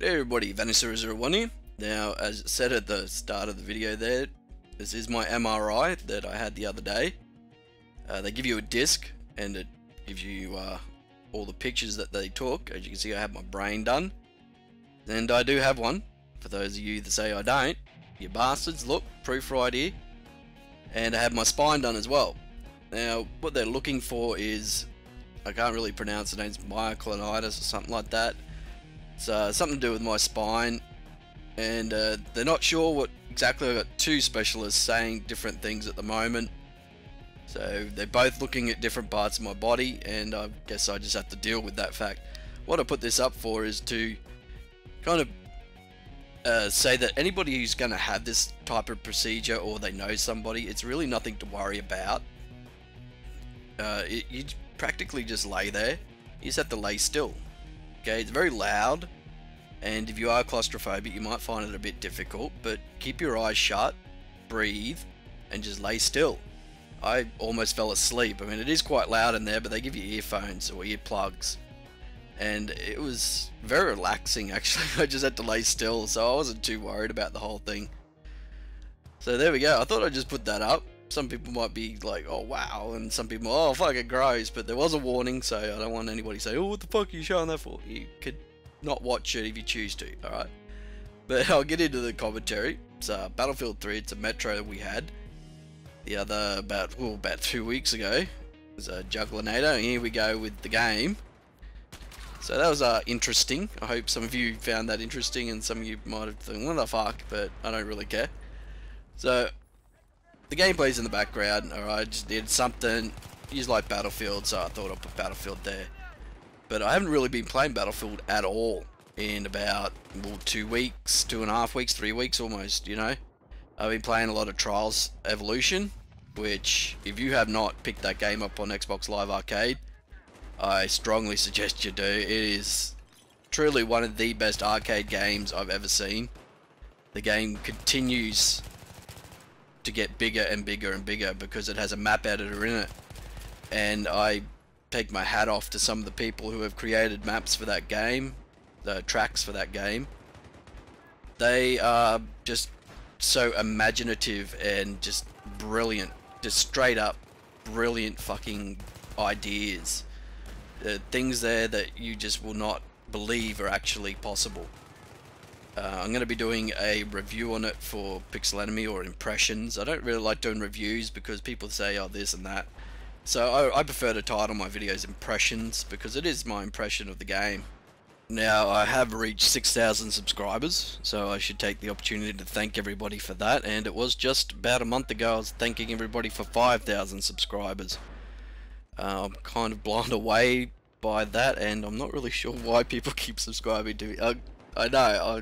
Hey everybody, Vanessa001 here. Now, as said at the start of the video there, this is my MRI that I had the other day. They give you a disc and it gives you all the pictures that they took. As you can see, I have my brain done. And I do have one. For those of you that say I don't, you bastards, look, proof right here. And I have my spine done as well. Now, what they're looking for is, I can't really pronounce the name, it's myoclonitis or something like that. It's something to do with my spine, and they're not sure what exactly. I've got two specialists saying different things at the moment, so they're both looking at different parts of my body, and I guess I just have to deal with that fact. What I put this up for is to kind of say that anybody who's going to have this type of procedure, or they know somebody, it's really nothing to worry about. You practically just lay there. You just have to lay still. Okay, it's very loud, and if you are claustrophobic, you might find it a bit difficult, but keep your eyes shut, breathe, and just lay still. I almost fell asleep. I mean, it is quite loud in there, but they give you earphones or earplugs, and it was very relaxing actually. I just had to lay still, so I wasn't too worried about the whole thing. So there we go. I thought I'd just put that up. Some people might be like, oh wow, and some people, oh fuck, it grows, but there was a warning, so I don't want anybody to say, oh what the fuck are you showing that for? You could not watch it if you choose to, alright? But I'll get into the commentary. It's Battlefield 3, it's a metro that we had the other, about 2 weeks ago. It was a Jugglinator, and here we go with the game. So that was interesting. I hope some of you found that interesting, and some of you might have thought, what the fuck, but I don't really care. So the gameplay's in the background, alright, I just did something, used like Battlefield, so I thought I'd put Battlefield there. But I haven't really been playing Battlefield at all in about, well, 2 weeks, 2.5 weeks, 3 weeks almost, you know. I've been playing a lot of Trials Evolution, which, if you have not picked that game up on Xbox Live Arcade, I strongly suggest you do. It is truly one of the best arcade games I've ever seen. The game continues to get bigger and bigger and bigger because it has a map editor in it, and I take my hat off to some of the people who have created maps for that game, the tracks for that game. They are just so imaginative and just brilliant, just straight up brilliant fucking ideas. Things there that you just will not believe are actually possible. I'm going to be doing a review on it for Pixel Enemy, or impressions. I don't really like doing reviews because people say, oh, this and that. So I prefer to title my videos impressions, because it is my impression of the game. Now, I have reached 6,000 subscribers, so I should take the opportunity to thank everybody for that. And it was just about a month ago I was thanking everybody for 5,000 subscribers. I'm kind of blown away by that, and I'm not really sure why people keep subscribing to me. I know,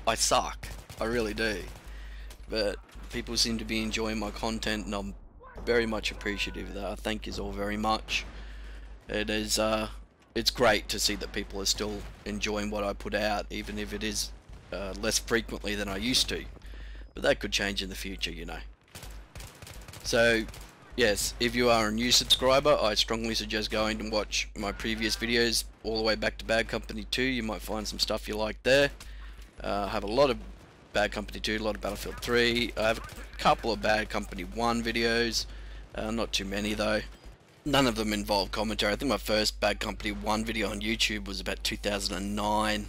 I suck, I really do, but people seem to be enjoying my content, and I'm very much appreciative of that. I thank you all very much. It is, it's great to see that people are still enjoying what I put out, even if it is less frequently than I used to, but that could change in the future, you know. So yes, if you are a new subscriber, I strongly suggest going and watch my previous videos all the way back to Bad Company 2. You might find some stuff you like there. I have a lot of Bad Company 2, a lot of Battlefield 3. I have a couple of Bad Company 1 videos, not too many though. None of them involve commentary. I think my first Bad Company 1 video on YouTube was about 2009,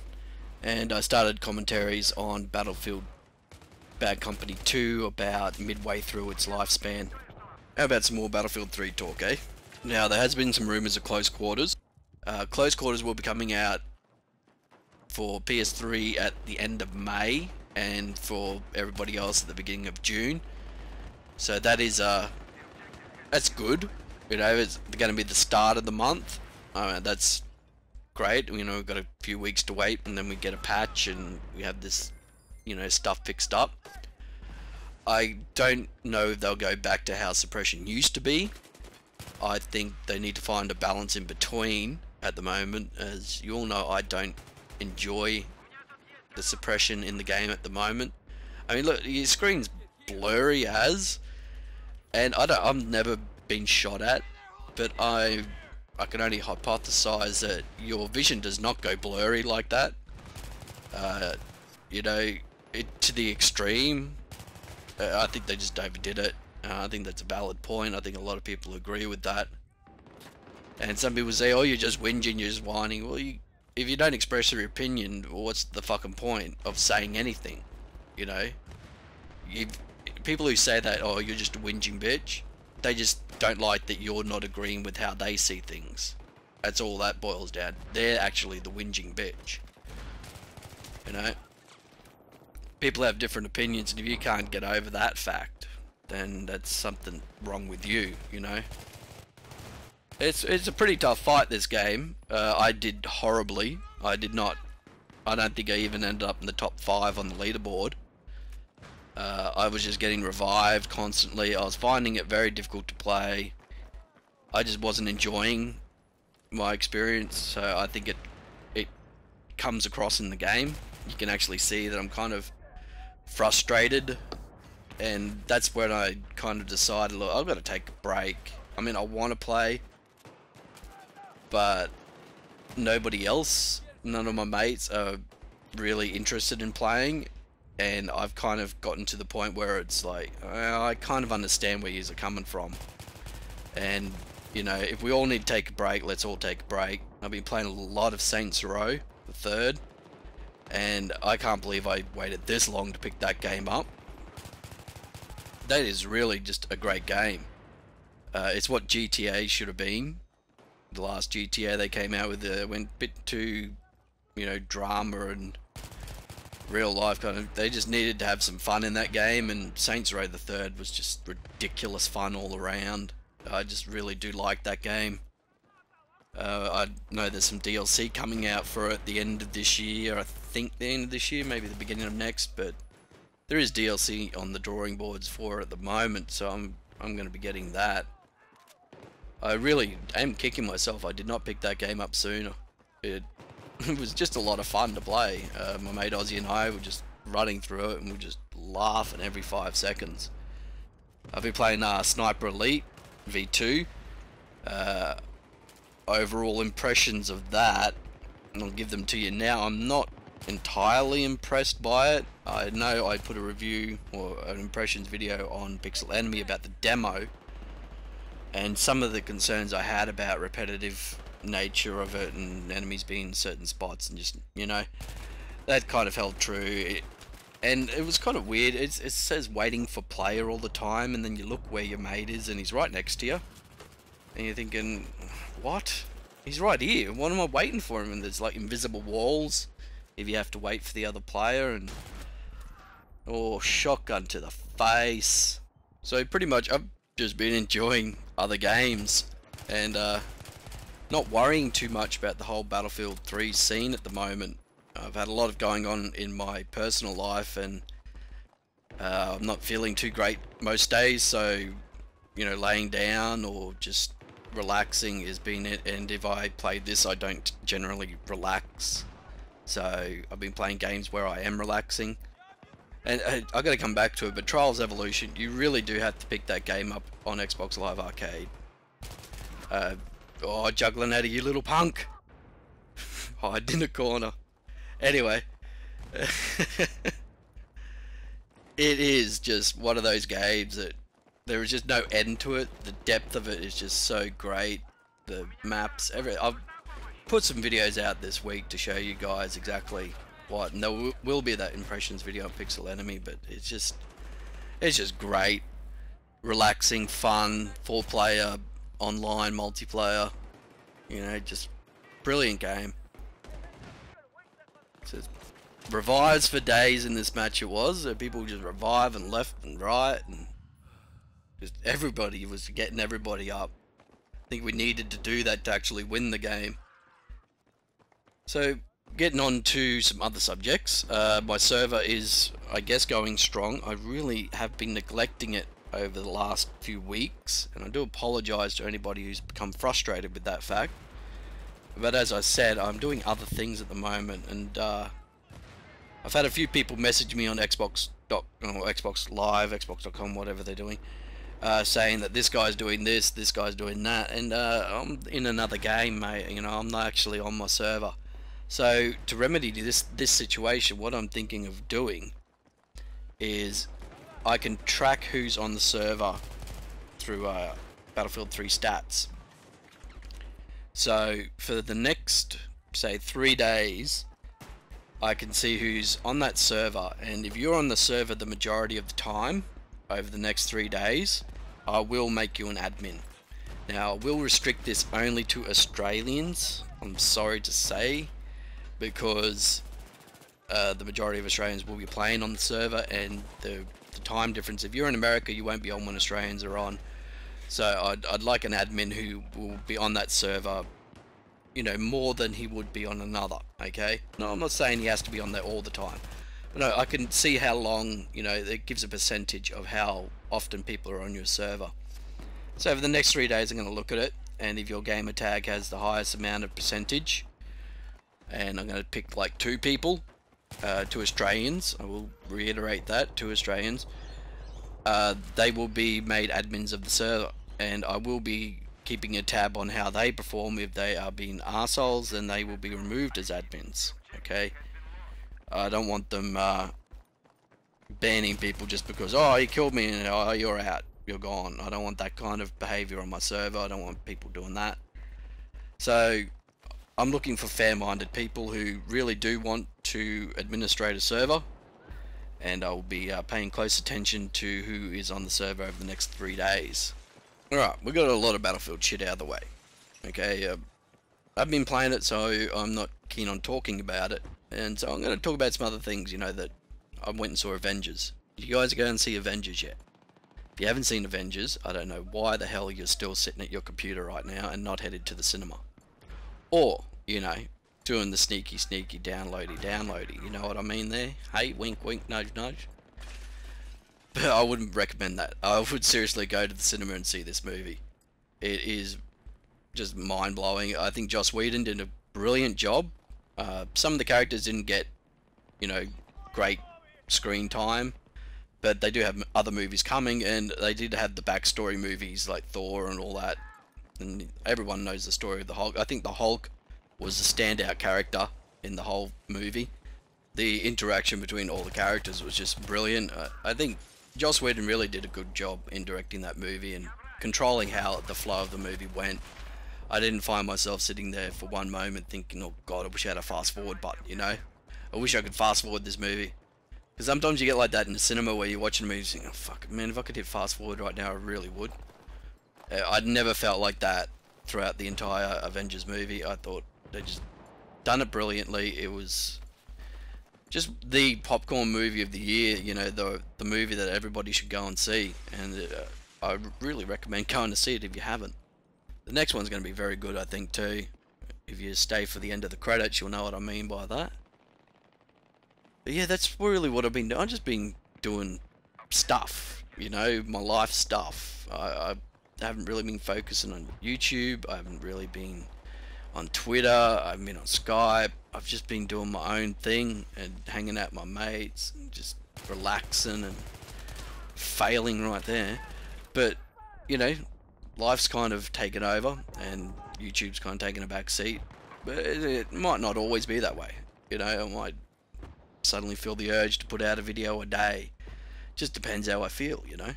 and I started commentaries on Battlefield Bad Company 2 about midway through its lifespan. How about some more Battlefield 3 talk, eh? Now, there has been some rumours of Close Quarters. Close Quarters will be coming out for PS3 at the end of May, and for everybody else at the beginning of June. So that is, that's good. You know, it's going to be the start of the month. That's great. You know, we've got a few weeks to wait, and then we get a patch, and we have this, you know, stuff fixed up. I don't know if they'll go back to how suppression used to be. I think they need to find a balance in between at the moment. As you all know, I don't enjoy the suppression in the game at the moment. I mean, look, your screen's blurry as, and I've never been shot at, but I can only hypothesize that your vision does not go blurry like that. You know, to the extreme. I think they just overdid it. I think that's a valid point. I think a lot of people agree with that. And some people say, oh, you're just whinging, you're just whining. Well, if you don't express your opinion, what's the fucking point of saying anything? You know? People who say that, oh, you're just a whinging bitch, they just don't like that you're not agreeing with how they see things. That's all that boils down. They're actually the whinging bitch. You know? People have different opinions, and if you can't get over that fact, then that's something wrong with you, you know? It's a pretty tough fight, this game. I did horribly. I don't think I even ended up in the top 5 on the leaderboard. I was just getting revived constantly. I was finding it very difficult to play. I just wasn't enjoying my experience, so I think it comes across in the game. You can actually see that I'm kind of frustrated, and that's when I kind of decided, look, I've got to take a break. I mean, I want to play, but nobody else, none of my mates are really interested in playing, and I've kind of gotten to the point where it's like, I kind of understand where yous are coming from, and you know, if we all need to take a break, let's all take a break. I've been playing a lot of Saints Row, the 3rd, and I can't believe I waited this long to pick that game up. That is really just a great game. It's what GTA should have been. The last GTA they came out with went a bit too, you know, drama and real life kind of. They just needed to have some fun in that game, and Saints Row the 3rd was just ridiculous fun all around. I just really do like that game. I know there's some DLC coming out for it at the end of this year. I think the end of this year, maybe the beginning of next, but there is DLC on the drawing boards for it at the moment, so I'm going to be getting that. I really am kicking myself. I did not pick that game up sooner. It was just a lot of fun to play. My mate Ozzy and I were just running through it, and we were just laughing every 5 seconds. I've been playing Sniper Elite V2. Overall impressions of that, and I'll give them to you now. I'm not entirely impressed by it. I know I put a review or an impressions video on Pixel Enemy about the demo, and some of the concerns I had about repetitive nature of it and enemies being in certain spots, and just, you know, that kind of held true. And it was kind of weird. It says waiting for player all the time, and then you look where your mate is and he's right next to you, and you're thinking, what? He's right here. What am I waiting for him? And there's like invisible walls if you have to wait for the other player, and oh, shotgun to the face. So pretty much I've just been enjoying other games and not worrying too much about the whole Battlefield 3 scene at the moment. I've had a lot of going on in my personal life, and I'm not feeling too great most days, so, you know, laying down or just relaxing has been it. And if I play this, I don't generally relax, so I've been playing games where I am relaxing. And I gotta come back to it, but Trials Evolution, you really do have to pick that game up on Xbox Live Arcade. Oh, juggling out of you little punk. Hide in a corner. Anyway, it is just one of those games that there is just no end to it. The depth of it is just so great. The maps, I've put some videos out this week to show you guys exactly what, and there will be that impressions video on Pixel Enemy, but it's just great, relaxing, fun, 4-player, online, multiplayer, you know, just brilliant game. So revives for days in this match it was. So people just revive and left and right, and just everybody was getting everybody up. I think we needed to do that to actually win the game. So getting on to some other subjects, my server is, I guess, going strong. I really have been neglecting it over the last few weeks, and I do apologize to anybody who's become frustrated with that fact. But as I said, I'm doing other things at the moment, and I've had a few people message me on Xbox Live, Xbox.com, whatever they're doing, saying that this guy's doing this, guy's doing that, and I'm in another game, mate. You know, I'm not actually on my server. So to remedy this situation, what I'm thinking of doing is I can track who's on the server through Battlefield 3 stats. So for the next, say, 3 days, I can see who's on that server, and if you're on the server the majority of the time over the next 3 days, I will make you an admin. Now I will restrict this only to Australians, I'm sorry to say, because the majority of Australians will be playing on the server, and the time difference, if you're in America you won't be on when Australians are on. So I'd like an admin who will be on that server, you know, more than he would be on another, okay? No, I'm not saying he has to be on there all the time. But no, I can see how long, you know, it gives a percentage of how often people are on your server. So over the next 3 days I'm going to look at it, and if your gamer tag has the highest amount of percentage, and I'm going to pick like 2 people, 2 Australians, I will reiterate that, 2 Australians, they will be made admins of the server, and I will be keeping a tab on how they perform. If they are being arseholes, then they will be removed as admins, okay? I don't want them banning people just because, oh, you killed me and oh, you're out, you're gone. I don't want that kind of behavior on my server. I don't want people doing that. So I'm looking for fair-minded people who really do want to administrate a server, and I will be paying close attention to who is on the server over the next 3 days. Alright, we got a lot of Battlefield shit out of the way. Okay, I've been playing it, so I'm not keen on talking about it. And so I'm going to talk about some other things, you know, that I went and saw Avengers. Did you guys go and see Avengers yet? If you haven't seen Avengers, I don't know why the hell you're still sitting at your computer right now and not headed to the cinema. Or, you know, doing the sneaky downloady, you know what I mean there? Hey, wink wink, nudge nudge. But I wouldn't recommend that. I would seriously go to the cinema and see this movie. It is just mind-blowing. I think Joss Whedon did a brilliant job. Some of the characters didn't get, you know, great screen time, but they do have other movies coming, and they did have the backstory movies like Thor and all that, and everyone knows the story of the Hulk. I think the Hulk was the standout character in the whole movie. The interaction between all the characters was just brilliant. I think Joss Whedon really did a good job in directing that movie and controlling how the flow of the movie went. I didn't find myself sitting there for one moment thinking, oh god, I wish I had a fast forward button, you know? I wish I could fast forward this movie. Because sometimes you get like that in the cinema where you're watching a movie and you think, oh fuck, man, if I could hit fast forward right now, I really would. I'd never felt like that throughout the entire Avengers movie. I thought they just done it brilliantly. It was just the popcorn movie of the year, you know, the movie that everybody should go and see. And I really recommend going to see it if you haven't. The next one's going to be very good, I think, too. If you stay for the end of the credits, you'll know what I mean by that. But yeah, that's really what I've been doing. I've just been doing stuff, you know, my life stuff. I haven't really been focusing on YouTube. I haven't really been on Twitter. I haven't been on Skype. I've just been doing my own thing and hanging out with my mates and just relaxing and failing right there. But, you know, life's kind of taken over and YouTube's kind of taken a back seat. But it might not always be that way. You know, I might suddenly feel the urge to put out a video a day. Just depends how I feel, you know.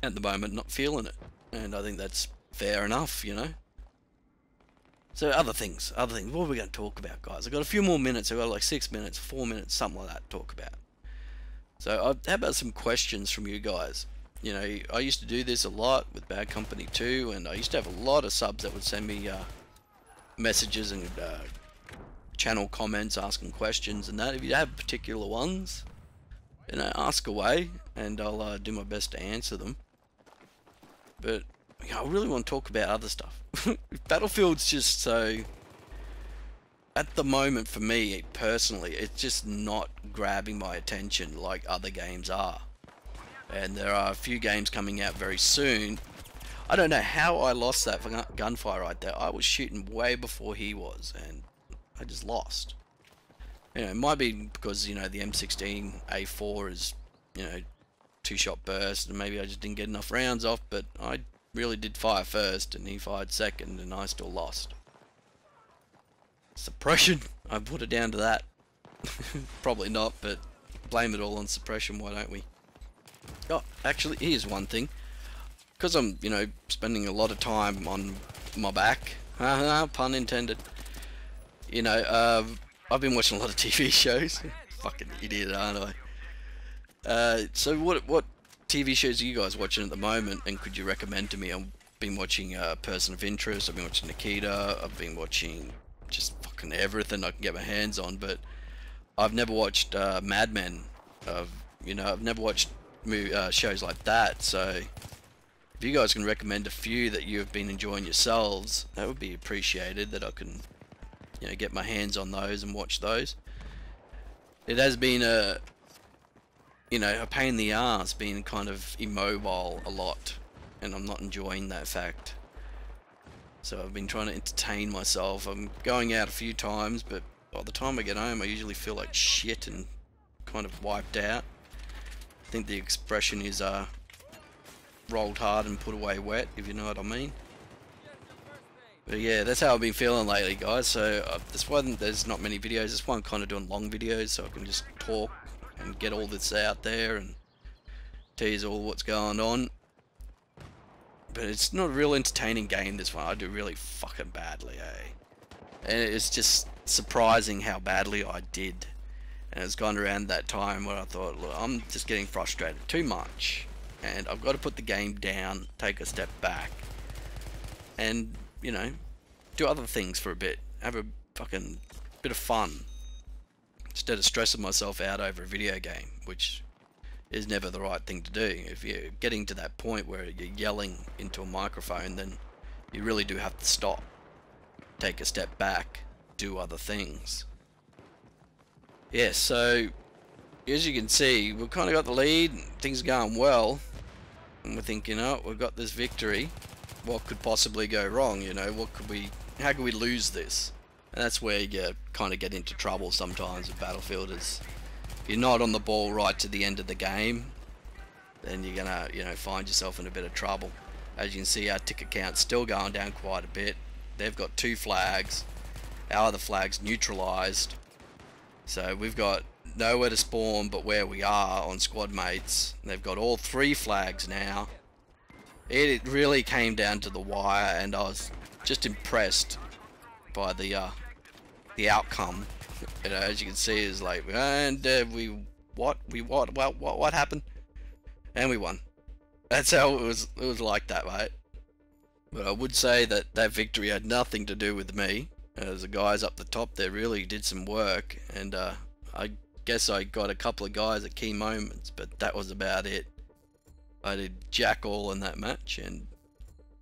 At the moment, not feeling it. And I think that's fair enough, you know. So other things. What are we going to talk about, guys? I've got a few more minutes. I've got like 6 minutes, 4 minutes, something like that to talk about. So how about some questions from you guys? You know, I used to do this a lot with Bad Company 2, and I used to have a lot of subs that would send me messages and channel comments asking questions and that. If you have particular ones, you know, ask away, and I'll do my best to answer them. But you know, I really want to talk about other stuff. Battlefield's just so, at the moment for me personally, it's just not grabbing my attention like other games are. And there are a few games coming out very soon. I don't know how I lost that gunfire right there. I was shooting way before he was, and I just lost. You know, it might be because, you know, the M16A4 is, you know, 2-shot burst, and maybe I just didn't get enough rounds off, but I really did fire first, and he fired second, and I still lost. Suppression. I put it down to that. Probably not, but blame it all on suppression, why don't we? Oh, actually, here's one thing. Because I'm, you know, spending a lot of time on my back, pun intended, you know, I've been watching a lot of TV shows. Fucking idiot, aren't I? So what TV shows are you guys watching at the moment, and could you recommend to me? I've been watching Person of Interest, I've been watching Nikita, I've been watching just fucking everything I can get my hands on, but I've never watched Mad Men. You know, I've never watched shows like that, so if you guys can recommend a few that you have been enjoying yourselves, that would be appreciated, that I can, you know, get my hands on those and watch those. It has been a, you know, a pain in the ass being kind of immobile a lot, and I'm not enjoying that fact. So I've been trying to entertain myself. I'm going out a few times, but by the time I get home I usually feel like shit and kind of wiped out. I think the expression is rolled hard and put away wet, if you know what I mean. But yeah, that's how I've been feeling lately, guys. So that's why there's not many videos. That's why I'm kind of doing long videos, so I can just talk and get all this out there and tease all what's going on. But it's not a real entertaining game, this one. I do really fucking badly, eh? And it's just surprising how badly I did. And it's gone around that time where I thought, look, I'm just getting frustrated too much, and I've got to put the game down, take a step back, and, you know, do other things for a bit. Have a fucking bit of fun, instead of stressing myself out over a video game, which is never the right thing to do. If you're getting to that point where you're yelling into a microphone, then you really do have to stop, take a step back, do other things. Yeah, so as you can see, we've kind of got the lead, things are going well, and we're thinking, oh, we've got this victory, what could possibly go wrong, you know, how could we lose this? And that's where you kind of get into trouble sometimes with Battlefield. Is if you're not on the ball right to the end of the game, then you're gonna, you know, find yourself in a bit of trouble. As you can see, our ticket count's still going down quite a bit. They've got 2 flags, our other flag's neutralized, so we've got nowhere to spawn but where we are on squad mates. They've got all 3 flags now. It really came down to the wire, and I was just impressed by the outcome. You know, as you can see, is like, and what happened? And we won. That's how it was. It was like that, mate. But I would say that that victory had nothing to do with me. As the guys up the top there really did some work, and I guess I got a couple of guys at key moments, but that was about it. I did jack all in that match,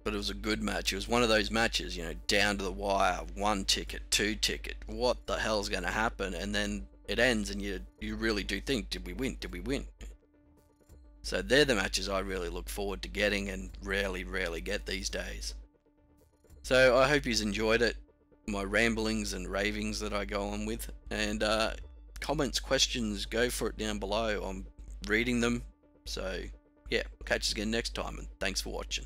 but it was a good match. It was one of those matches, you know, down to the wire, 1 ticket, 2 ticket, what the hell's going to happen? And then it ends, and you really do think, did we win? Did we win? So they're the matches I really look forward to getting, and rarely get these days. So I hope you've enjoyed it, my ramblings and ravings that I go on with, and comments, questions, go for it down below. I'm reading them. So yeah, catch us again next time, and thanks for watching.